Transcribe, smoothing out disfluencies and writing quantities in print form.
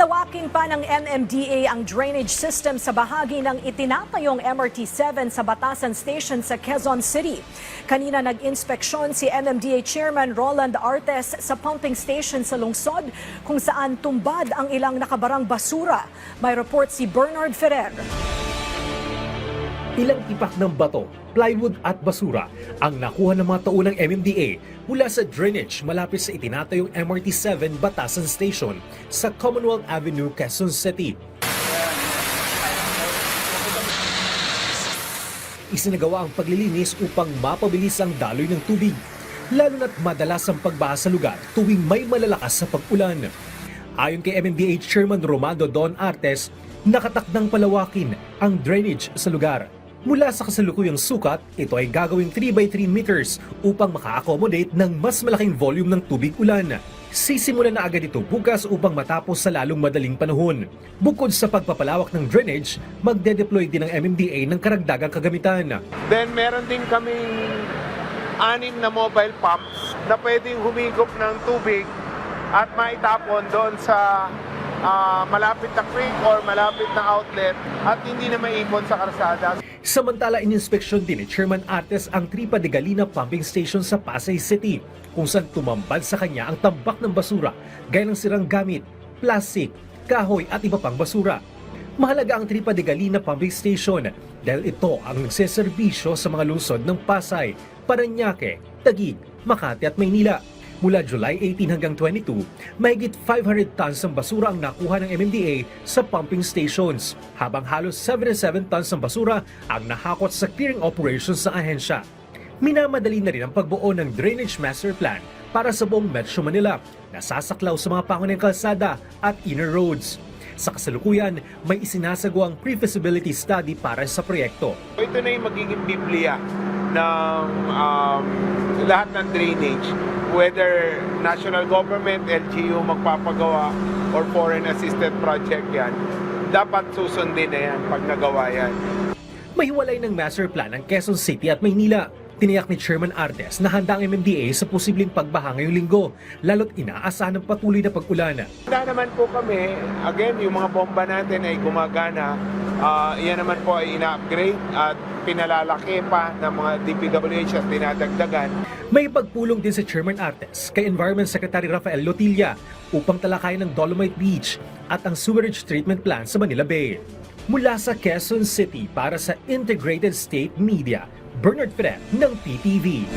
Papalawaking pa ng MMDA ang drainage system sa bahagi ng itinatayong MRT-7 sa Batasan Station sa Quezon City. Kanina nag-inspeksyon si MMDA Chairman Roland Artes sa pumping station sa lungsod kung saan tumbad ang ilang nakabarang basura. May report si Bernard Ferrer. Ilang ipak ng bato, plywood at basura ang nakuha ng mga taunang MMDA mula sa drainage malapit sa itinatayong MRT-7 Batasan Station sa Commonwealth Avenue, Quezon City. Isinagawa ang paglilinis upang mapabilis ang daloy ng tubig, lalo na't madalas ang pagbaha sa lugar tuwing may malalakas sa pag-ulan. Ayon kay MMDA Chairman Romando Don Artes, nakatakdang palawakin ang drainage sa lugar. Mula sa kasalukuyang sukat, ito ay gagawing 3x3 meters upang maka-accommodate ng mas malaking volume ng tubig ulan. Sisimulan na agad ito bukas upang matapos sa lalong madaling panahon. Bukod sa pagpapalawak ng drainage, magde-deploy din ng MMDA ng karagdagang kagamitan. Then meron din kaming 6 na mobile pumps na pwedeng humigop ng tubig at maitapon doon sa malapit na creek or malapit na outlet at hindi na maipon sa karsada. Samantala, ininspeksyon din ni Chairman Artes ang Tripa de Galina Pumping Station sa Pasay City, kung saan tumambad sa kanya ang tambak ng basura gaya ng sirang gamit, plastic, kahoy at iba pang basura. Mahalaga ang Tripa de Galina Pumping Station dahil ito ang nagseserbisyo sa mga lungsod ng Pasay, Parañaque, Taguig, Makati at Maynila. Mula July 18 hanggang 22, mahigit 500 tons ng basura ang nakuha ng MMDA sa pumping stations, habang halos 77 tons ng basura ang nahakot sa clearing operations ng ahensya. Minamadali na rin ang pagbuo ng Drainage Master Plan para sa buong Metro Manila, na sasaklaw sa mga pangunahing kalsada at inner roads. Sa kasalukuyan, may isinasagawang pre-feasibility study para sa proyekto. Ito na yung magiging biblia ng lahat ng drainage, whether national government, LGU magpapagawa or foreign assisted project yan, dapat susundin na yan pag nagawa yan. Mahiwalay ng master plan ng Quezon City at Maynila. Tiniyak ni Chairman Artes na handa ang MMDA sa posibleng pagbaha ngayong linggo, lalo't inaasahan ng patuloy na pag-ulan. Handa naman po kami, again, yung mga bomba natin ay gumagana. Iyan naman po ay ina-upgrade at pinalalaki pa ng mga DPWH at dinadagdagan. May pagpulong din sa Chairman Artes kay Environment Secretary Rafael Lotilla upang talakayan ng Dolomite Beach at ang sewerage treatment plant sa Manila Bay. Mula sa Quezon City para sa Integrated State Media, Bernard Ferrer ng PTV.